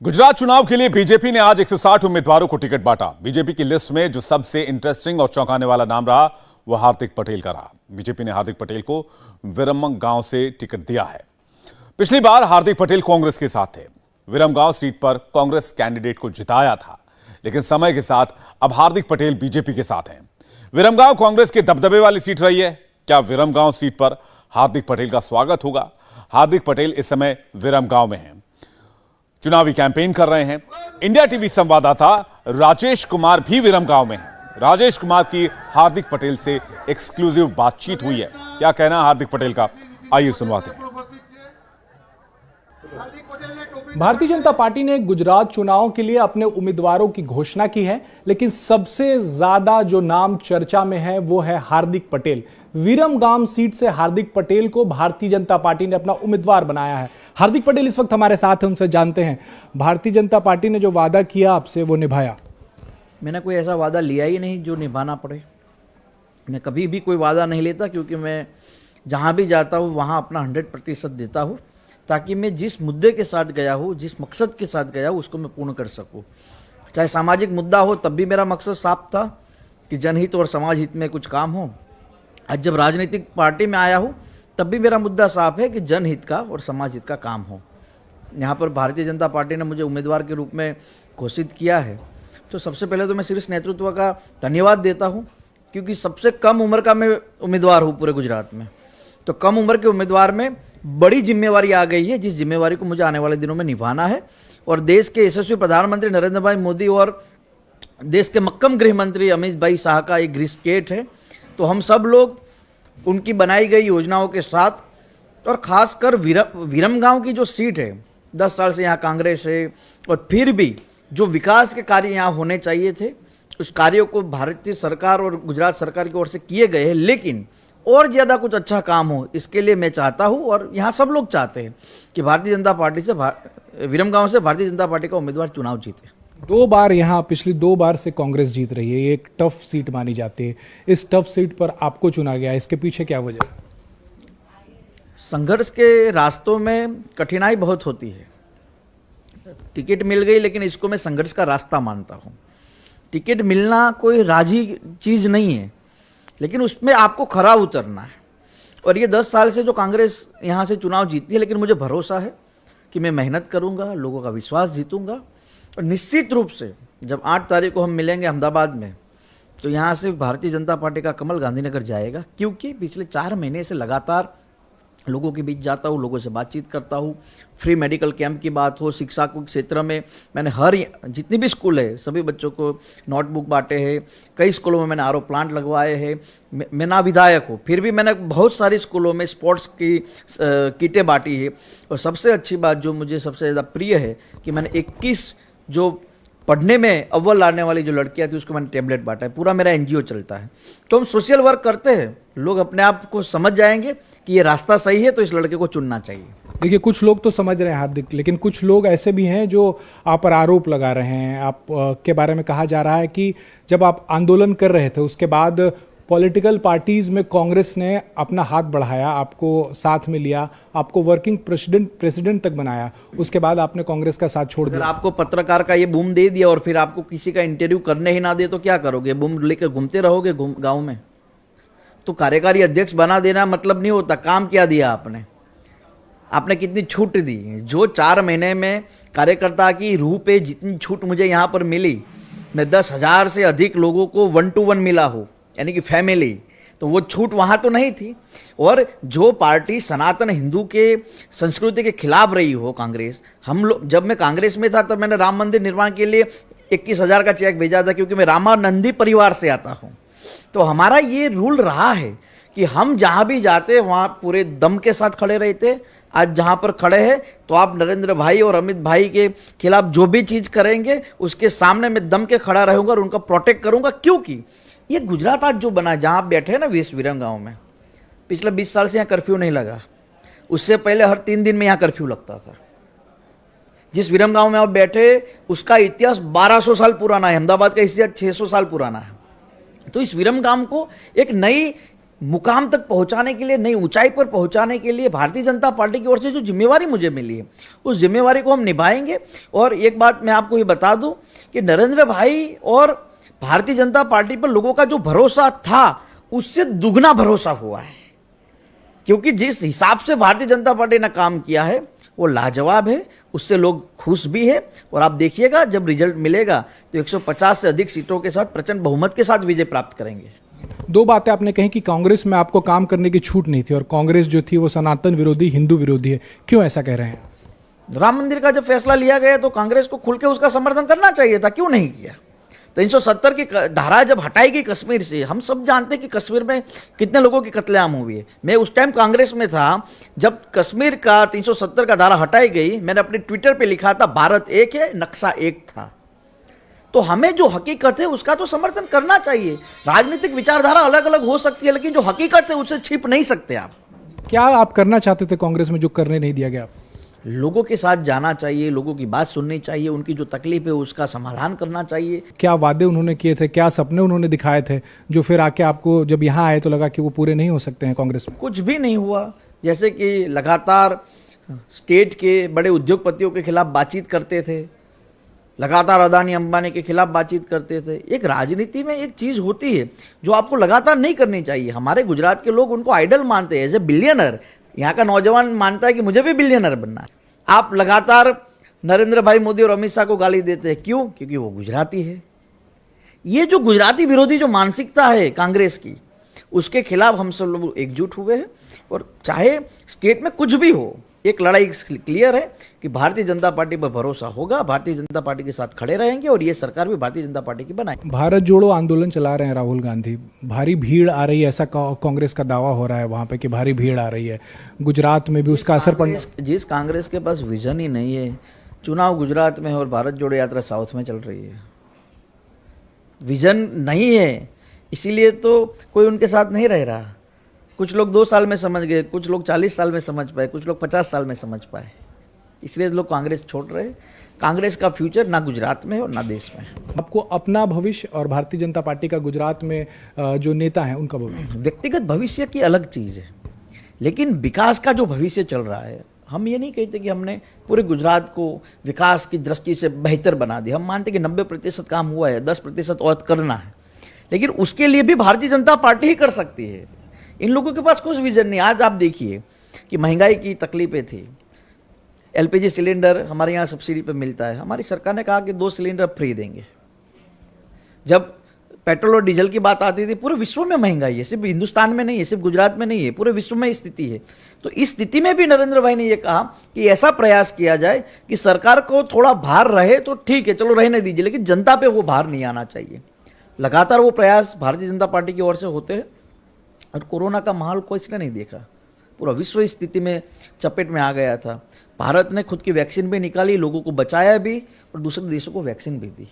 गुजरात चुनाव के लिए बीजेपी ने आज 160 उम्मीदवारों को टिकट बांटा। बीजेपी की लिस्ट में जो सबसे इंटरेस्टिंग और चौंकाने वाला नाम रहा वो हार्दिक पटेल का रहा। बीजेपी ने हार्दिक पटेल को विरमगांव गांव से टिकट दिया है। पिछली बार हार्दिक पटेल कांग्रेस के साथ थे। विरमगांव सीट पर कांग्रेस कैंडिडेट को जिताया था, लेकिन समय के साथ अब हार्दिक पटेल बीजेपी के साथ हैं। विरमगांव कांग्रेस के दबदबे वाली सीट रही है। क्या विरमगांव सीट पर हार्दिक पटेल का स्वागत होगा? हार्दिक पटेल इस समय विरमगांव में हैं, चुनावी कैंपेन कर रहे हैं। इंडिया टीवी संवाददाता राजेश कुमार भी विरमगांव में हैं। राजेश कुमार की हार्दिक पटेल से एक्सक्लूसिव बातचीत हुई है। क्या कहना हार्दिक पटेल का, आइए सुनवाते हैं। भारतीय जनता पार्टी ने गुजरात चुनाव के लिए अपने उम्मीदवारों की घोषणा की है, लेकिन सबसे ज्यादा जो नाम चर्चा में है वो है हार्दिक पटेल। विरमगांव सीट से हार्दिक पटेल को भारतीय जनता पार्टी ने अपना उम्मीदवार बनाया है। हार्दिक पटेल इस वक्त हमारे साथ हैं, उनसे जानते हैं भारतीय जनता पार्टी ने जो वादा किया आपसे वो निभाया? मैंने कोई ऐसा वादा लिया ही नहीं जो निभाना पड़े। मैं कभी भी कोई वादा नहीं लेता, क्योंकि मैं जहाँ भी जाता हूँ वहाँ अपना 100% देता हूँ, ताकि मैं जिस मुद्दे के साथ गया हूँ, जिस मकसद के साथ गया हूँ, उसको मैं पूर्ण कर सकूँ। चाहे सामाजिक मुद्दा हो, तब भी मेरा मकसद साफ था कि जनहित और समाज हित में कुछ काम हो। आज जब राजनीतिक पार्टी में आया हूँ, तब भी मेरा मुद्दा साफ है कि जनहित का और समाज हित का काम हो। यहाँ पर भारतीय जनता पार्टी ने मुझे उम्मीदवार के रूप में घोषित किया है, तो सबसे पहले तो मैं शीर्ष नेतृत्व का धन्यवाद देता हूँ, क्योंकि सबसे कम उम्र का मैं उम्मीदवार हूँ पूरे गुजरात में। तो कम उम्र के उम्मीदवार में बड़ी जिम्मेवारी आ गई है, जिस जिम्मेवारी को मुझे आने वाले दिनों में निभाना है। और देश के यशस्वी प्रधानमंत्री नरेंद्र भाई मोदी और देश के मक्कम गृह मंत्री अमित भाई शाह का एक गृह स्टेट है, तो हम सब लोग उनकी बनाई गई योजनाओं के साथ, और खासकर विरमगांव की जो सीट है, 10 साल से यहाँ कांग्रेस है, और फिर भी जो विकास के कार्य यहाँ होने चाहिए थे, उस कार्यों को भारतीय सरकार और गुजरात सरकार की ओर से किए गए हैं, लेकिन और ज़्यादा कुछ अच्छा काम हो, इसके लिए मैं चाहता हूँ, और यहाँ सब लोग चाहते हैं कि भारतीय जनता पार्टी से विरमगांव से भारतीय जनता पार्टी का उम्मीदवार चुनाव जीते। 2 बार यहाँ पिछली 2 बार से कांग्रेस जीत रही है, ये एक टफ सीट मानी जाती है। इस टफ सीट पर आपको चुना गया, इसके पीछे क्या वजह? संघर्ष के रास्तों में कठिनाई बहुत होती है। टिकट मिल गई, लेकिन इसको मैं संघर्ष का रास्ता मानता हूँ। टिकट मिलना कोई राजी चीज़ नहीं है, लेकिन उसमें आपको खरा उतरना है। और ये 10 साल से जो कांग्रेस यहाँ से चुनाव जीतती है, लेकिन मुझे भरोसा है कि मैं मेहनत करूँगा, लोगों का विश्वास जीतूंगा, और निश्चित रूप से जब 8 तारीख को हम मिलेंगे अहमदाबाद में, तो यहाँ से भारतीय जनता पार्टी का कमल गांधीनगर जाएगा। क्योंकि पिछले 4 महीने से लगातार लोगों के बीच जाता हूँ, लोगों से बातचीत करता हूँ। फ्री मेडिकल कैंप की बात हो, शिक्षा के क्षेत्र में मैंने जितनी भी स्कूल है सभी बच्चों को नोटबुक बांटे हैं। कई स्कूलों में मैंने आरओ प्लांट लगवाए हैं। मैं ना विधायक हूँ, फिर भी मैंने बहुत सारी स्कूलों में स्पोर्ट्स की किटें बांटी है। और सबसे अच्छी बात जो मुझे सबसे ज़्यादा प्रिय है कि मैंने 21 जो पढ़ने में अव्वल लाने वाली जो लड़कियां थी, उसको मैंने टैबलेट बांटा है। पूरा मेरा एनजीओ चलता है। तो हम सोशल वर्क करते हैं, लोग अपने आप को समझ जाएंगे कि ये रास्ता सही है, तो इस लड़के को चुनना चाहिए। देखिए, कुछ लोग तो समझ रहे हैं हार्दिक, लेकिन कुछ लोग ऐसे भी हैं जो आप पर आरोप लगा रहे हैं। आप के बारे में कहा जा रहा है कि जब आप आंदोलन कर रहे थे, उसके बाद पॉलिटिकल पार्टीज में कांग्रेस ने अपना हाथ बढ़ाया, आपको साथ में लिया, आपको वर्किंग प्रेसिडेंट तक बनाया, उसके बाद आपने कांग्रेस का साथ छोड़ दिया। आपको पत्रकार का ये बूम दे दिया और फिर आपको किसी का इंटरव्यू करने ही ना दे, तो क्या करोगे? बूम लेकर घूमते रहोगे गांव में? तो कार्यकारी अध्यक्ष बना देना मतलब नहीं होता। काम क्या दिया आपने? आपने कितनी छूट दी? जो 4 महीने में कार्यकर्ता की रूह पे जितनी छूट मुझे यहाँ पर मिली, मैं 10,000 से अधिक लोगों को 1-to-1 मिला हूँ, यानी कि फैमिली। तो वो छूट वहाँ तो नहीं थी। और जो पार्टी सनातन हिंदू के संस्कृति के खिलाफ रही हो कांग्रेस, हम लोग जब मैं कांग्रेस में था तब मैंने राम मंदिर निर्माण के लिए 21,000 का चेक भेजा था, क्योंकि मैं रामानंदी परिवार से आता हूँ। तो हमारा ये रूल रहा है कि हम जहाँ भी जाते वहाँ पूरे दम के साथ खड़े रहते। आज जहाँ पर खड़े हैं, तो आप नरेंद्र भाई और अमित भाई के खिलाफ जो भी चीज़ करेंगे, उसके सामने मैं दम के खड़ा रहूँगा और उनका प्रोटेक्ट करूँगा। क्योंकि ये गुजरात आज जो बना, जहाँ आप बैठे हैं ना विरमगांव में, पिछले 20 साल से यहाँ कर्फ्यू नहीं लगा। उससे पहले हर 3 दिन में यहाँ कर्फ्यू लगता था। जिस विरमगांव में आप बैठे, उसका इतिहास 1200 साल पुराना है। अहमदाबाद का इतिहास 600 साल पुराना है। तो इस विरमगांव को एक नई मुकाम तक पहुंचाने के लिए, नई ऊंचाई पर पहुंचाने के लिए भारतीय जनता पार्टी की ओर से जो जिम्मेवारी मुझे मिली है उस जिम्मेवारी को हम निभाएंगे। और एक बात मैं आपको ये बता दूं कि नरेंद्र भाई और भारतीय जनता पार्टी पर लोगों का जो भरोसा था उससे दुगना भरोसा हुआ है, क्योंकि जिस हिसाब से भारतीय जनता पार्टी ने काम किया है वो लाजवाब है, उससे लोग खुश भी है। और आप देखिएगा जब रिजल्ट मिलेगा तो 150 से अधिक सीटों के साथ प्रचंड बहुमत के साथ विजय प्राप्त करेंगे। दो बातें आपने कही कि कांग्रेस में आपको काम करने की छूट नहीं थी और कांग्रेस जो थी वो सनातन विरोधी, हिंदू विरोधी है, क्यों ऐसा कह रहे हैं? राम मंदिर का जब फैसला लिया गया तो कांग्रेस को खुल के उसका समर्थन करना चाहिए था, क्यों नहीं किया? 370 की धारा जब हटाई गई कश्मीर से, हम सब जानते हैं कि कश्मीर में कितने लोगों की कत्लेआम हुई है। मैं उस टाइम कांग्रेस में था जब कश्मीर का 370 का धारा हटाई गई। मैंने अपने ट्विटर पे लिखा था भारत एक है, नक्शा एक था। तो हमें जो हकीकत है उसका तो समर्थन करना चाहिए। राजनीतिक विचारधारा अलग अलग हो सकती है, लेकिन जो हकीकत है उससे छिप नहीं सकते आप। क्या आप करना चाहते थे कांग्रेस में जो करने नहीं दिया गया? लोगों के साथ जाना चाहिए, लोगों की बात सुननी चाहिए, उनकी जो तकलीफ है उसका समाधान करना चाहिए। क्या वादे उन्होंने किए थे, क्या सपने उन्होंने दिखाए थे जो फिर आके आपको जब यहाँ आए तो लगा कि वो पूरे नहीं हो सकते हैं कांग्रेस में? कुछ भी नहीं हुआ। जैसे कि लगातार स्टेट के बड़े उद्योगपतियों के खिलाफ बातचीत करते थे, लगातार अदानी अंबानी के खिलाफ बातचीत करते थे। एक राजनीति में एक चीज होती है जो आपको लगातार नहीं करनी चाहिए। हमारे गुजरात के लोग उनको आइडल मानते हैं, एज ए बिलियनर। यहाँ का नौजवान मानता है कि मुझे भी बिलियनर बनना है। आप लगातार नरेंद्र भाई मोदी और अमित शाह को गाली देते हैं, क्यों? क्योंकि वो गुजराती है। ये जो गुजराती विरोधी जो मानसिकता है कांग्रेस की, उसके खिलाफ हम सब लोग एकजुट हुए हैं। और चाहे स्टेट में कुछ भी हो, एक लड़ाई क्लियर है कि भारतीय जनता पार्टी पर भरोसा होगा, भारतीय जनता पार्टी के साथ खड़े रहेंगे और ये सरकार भी भारतीय जनता पार्टी की बनाएगी। भारत जोड़ो आंदोलन चला रहे हैं राहुल गांधी, भारी भीड़ आ रही है, ऐसा कांग्रेस का दावा हो रहा है वहां पे कि भारी भीड़ आ रही है। गुजरात में भी उसका असर पड़ना। जिस कांग्रेस के पास विजन ही नहीं है, चुनाव गुजरात में और भारत जोड़ो यात्रा साउथ में चल रही है। विजन नहीं है, इसीलिए तो कोई उनके साथ नहीं रह रहा। कुछ लोग 2 साल में समझ गए, कुछ लोग 40 साल में समझ पाए, कुछ लोग 50 साल में समझ पाए, इसलिए लोग कांग्रेस छोड़ रहे। कांग्रेस का फ्यूचर ना गुजरात में है और ना देश में है। आपको अपना भविष्य और भारतीय जनता पार्टी का गुजरात में जो नेता है उनका भविष्य? व्यक्तिगत भविष्य की अलग चीज़ है, लेकिन विकास का जो भविष्य चल रहा है, हम ये नहीं कहते कि हमने पूरे गुजरात को विकास की दृष्टि से बेहतर बना दिया। हम मानते कि 90% काम हुआ है, 10% और करना है, लेकिन उसके लिए भी भारतीय जनता पार्टी ही कर सकती है। इन लोगों के पास कुछ विजन नहीं। आज आप देखिए कि महंगाई की तकलीफें थी, एलपीजी सिलेंडर हमारे यहाँ सब्सिडी पे मिलता है, हमारी सरकार ने कहा कि 2 सिलेंडर फ्री देंगे। जब पेट्रोल और डीजल की बात आती थी, पूरे विश्व में महंगाई है, सिर्फ हिंदुस्तान में नहीं है, सिर्फ गुजरात में नहीं है, पूरे विश्व में स्थिति है। तो इस स्थिति में भी नरेंद्र भाई ने यह कहा कि ऐसा प्रयास किया जाए कि सरकार को थोड़ा भार रहे तो ठीक है, चलो रहने दीजिए, लेकिन जनता पे वो भार नहीं आना चाहिए। लगातार वो प्रयास भारतीय जनता पार्टी की ओर से होते हैं। और कोरोना का माहौल कोई इसने नहीं देखा, पूरा विश्व इस स्थिति में चपेट में आ गया था। भारत ने खुद की वैक्सीन भी निकाली, लोगों को बचाया भी और दूसरे देशों को वैक्सीन भी दी।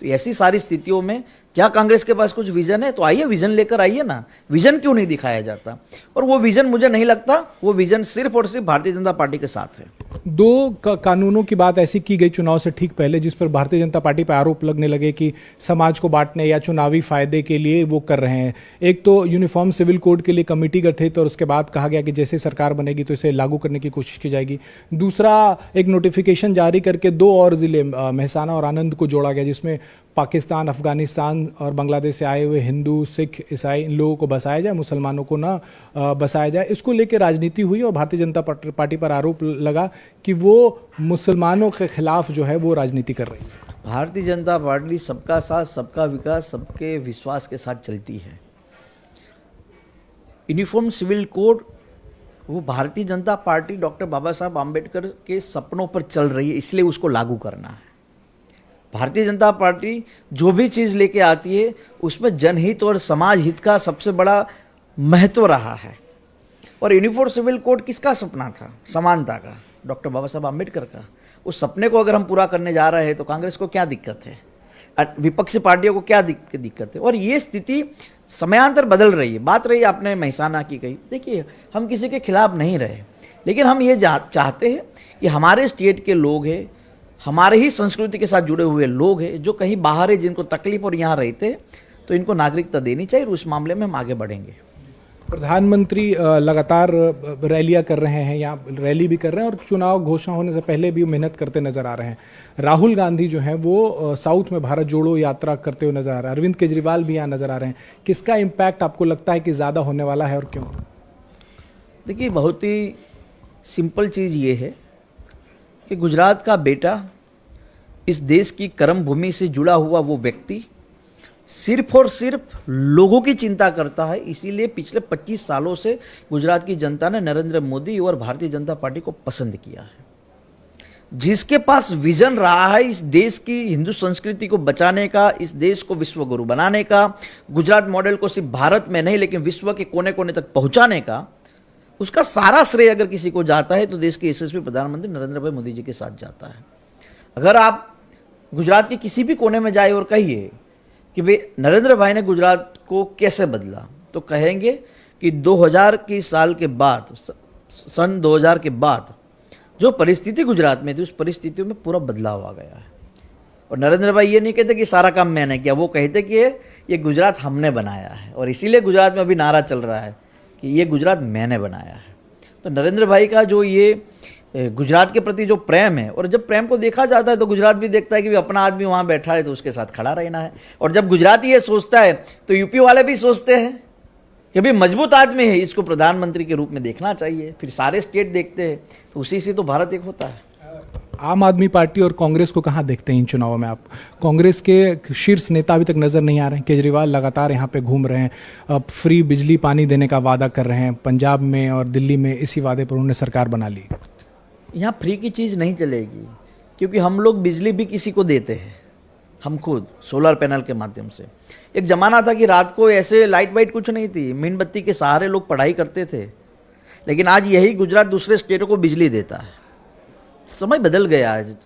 तो ऐसी सारी स्थितियों में क्या कांग्रेस के पास कुछ विजन है? तो आइए विजन लेकर आइए ना। विजन क्यों नहीं दिखाया जाता? और वो विजन मुझे नहीं लगता वो विजन सिर्फ और सिर्फ भारतीय जनता पार्टी के साथ है। 2 कानूनों की बात ऐसी की गई चुनाव से ठीक पहले, जिस पर भारतीय जनता पार्टी पर आरोप लगने लगे कि समाज को बांटने या चुनावी फायदे के लिए वो कर रहे हैं। एक तो यूनिफॉर्म सिविल कोड के लिए कमेटी गठित और उसके बाद कहा गया कि जैसे सरकार बनेगी तो इसे लागू करने की कोशिश की जाएगी। दूसरा, एक नोटिफिकेशन जारी करके 2 और जिले मेहसाना और आनंद को जोड़ा गया, जिसमें पाकिस्तान, अफगानिस्तान और बांग्लादेश से आए हुए हिंदू, सिख, ईसाई इन लोगों को बसाया जाए, मुसलमानों को ना बसाया जाए। इसको लेकर राजनीति हुई और भारतीय जनता पार्टी पर आरोप लगा कि वो मुसलमानों के खिलाफ जो है वो राजनीति कर रही है। भारतीय जनता पार्टी सबका साथ, सबका विकास, सबके विश्वास के साथ चलती है। यूनिफॉर्म सिविल कोड वो भारतीय जनता पार्टी डॉक्टर बाबा साहब आम्बेडकर के सपनों पर चल रही है, इसलिए उसको लागू करना है। भारतीय जनता पार्टी जो भी चीज़ लेके आती है उसमें जनहित और समाज हित का सबसे बड़ा महत्व रहा है। और यूनिफॉर्म सिविल कोड किसका सपना था? समानता का, डॉक्टर बाबा साहब आम्बेडकर का। उस सपने को अगर हम पूरा करने जा रहे हैं तो कांग्रेस को क्या दिक्कत है? विपक्षी पार्टियों को क्या दिक्कत है? और ये स्थिति समयांतर बदल रही है। बात रही आपने मेहसाना की कही, देखिए हम किसी के खिलाफ नहीं रहे, लेकिन हम ये चाहते हैं कि हमारे स्टेट के लोग हैं, हमारे ही संस्कृति के साथ जुड़े हुए लोग हैं जो कहीं बाहर है, जिनको तकलीफ और यहाँ रहते हैं, तो इनको नागरिकता देनी चाहिए और उस मामले में हम आगे बढ़ेंगे। प्रधानमंत्री लगातार रैलियां कर रहे हैं, यहाँ रैली भी कर रहे हैं और चुनाव घोषणा होने से पहले भी मेहनत करते नजर आ रहे हैं। राहुल गांधी जो है वो साउथ में भारत जोड़ो यात्रा करते हुए नजर आ रहे हैं। अरविंद केजरीवाल भी यहाँ नजर आ रहे हैं। किसका इम्पैक्ट आपको लगता है कि ज़्यादा होने वाला है और क्यों? देखिए, बहुत ही सिंपल चीज़ ये है कि गुजरात का बेटा, इस देश की कर्म भूमि से जुड़ा हुआ वो व्यक्ति सिर्फ और सिर्फ लोगों की चिंता करता है। इसीलिए पिछले 25 सालों से गुजरात की जनता ने नरेंद्र मोदी और भारतीय जनता पार्टी को पसंद किया है। जिसके पास विजन रहा है इस देश की हिंदू संस्कृति को बचाने का, इस देश को विश्व गुरु बनाने का, गुजरात मॉडल को सिर्फ भारत में नहीं लेकिन विश्व के कोने कोने तक पहुंचाने का, उसका सारा श्रेय अगर किसी को जाता है तो देश के यशस्वी प्रधानमंत्री नरेंद्र भाई मोदी जी के साथ जाता है। अगर आप गुजरात के किसी भी कोने में जाए और कहिए कि भाई नरेंद्र भाई ने गुजरात को कैसे बदला, तो कहेंगे कि 2000 की साल के बाद, सन 2000 के बाद जो परिस्थिति गुजरात में थी, उस परिस्थितियों में पूरा बदलाव आ गया है। और नरेंद्र भाई ये नहीं कहते कि सारा काम मैंने किया, वो कहते कि ये गुजरात हमने बनाया है। और इसीलिए गुजरात में अभी नारा चल रहा है कि ये गुजरात मैंने बनाया है। तो नरेंद्र भाई का जो ये गुजरात के प्रति जो प्रेम है, और जब प्रेम को देखा जाता है तो गुजरात भी देखता है कि अपना आदमी वहाँ बैठा है तो उसके साथ खड़ा रहना है। और जब गुजराती ये सोचता है तो यूपी वाले भी सोचते हैं कि भाई मजबूत आदमी है, इसको प्रधानमंत्री के रूप में देखना चाहिए। फिर सारे स्टेट देखते हैं, तो उसी से तो भारत एक होता है। आम आदमी पार्टी और कांग्रेस को कहाँ देखते हैं इन चुनावों में आप? कांग्रेस के शीर्ष नेता अभी तक नजर नहीं आ रहे हैं। केजरीवाल लगातार यहाँ पे घूम रहे हैं, अब फ्री बिजली पानी देने का वादा कर रहे हैं। पंजाब में और दिल्ली में इसी वादे पर उन्होंने सरकार बना ली। यहाँ फ्री की चीज़ नहीं चलेगी, क्योंकि हम लोग बिजली भी किसी को देते हैं, हम खुद सोलर पैनल के माध्यम से। एक ज़माना था कि रात को ऐसे लाइट वाइट कुछ नहीं थी, मीणबत्ती के सहारे लोग पढ़ाई करते थे। लेकिन आज यही गुजरात दूसरे स्टेटों को बिजली देता है। समय बदल गया है।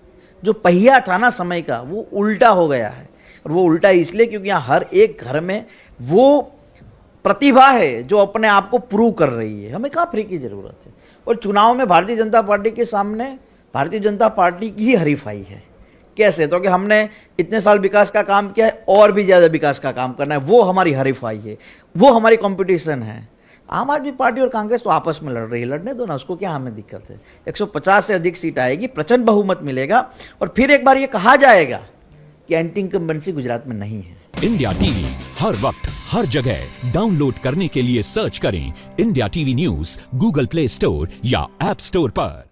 जो पहिया था ना समय का, वो उल्टा हो गया है। और वो उल्टा इसलिए क्योंकि यहाँ हर एक घर में वो प्रतिभा है जो अपने आप को प्रूव कर रही है। हमें कहाँ फ्री की जरूरत है। और चुनाव में भारतीय जनता पार्टी के सामने भारतीय जनता पार्टी की ही हरीफाई है। कैसे? तो कि हमने इतने साल विकास का काम किया है, और भी ज़्यादा विकास का काम करना है, वो हमारी हरीफाई है, वो हमारी कंपटीशन है। आम आदमी पार्टी और कांग्रेस तो आपस में लड़ रही है, लड़ने दो ना, उसको क्या हमें दिक्कत है। 150 से अधिक सीट आएगी, प्रचंड बहुमत मिलेगा, और फिर एक बार ये कहा जाएगा कि एंटी इनकम्बेंसी गुजरात में नहीं है। इंडिया टीवी हर वक्त हर जगह डाउनलोड करने के लिए सर्च करें India TV news Google play store या ऐप स्टोर पर।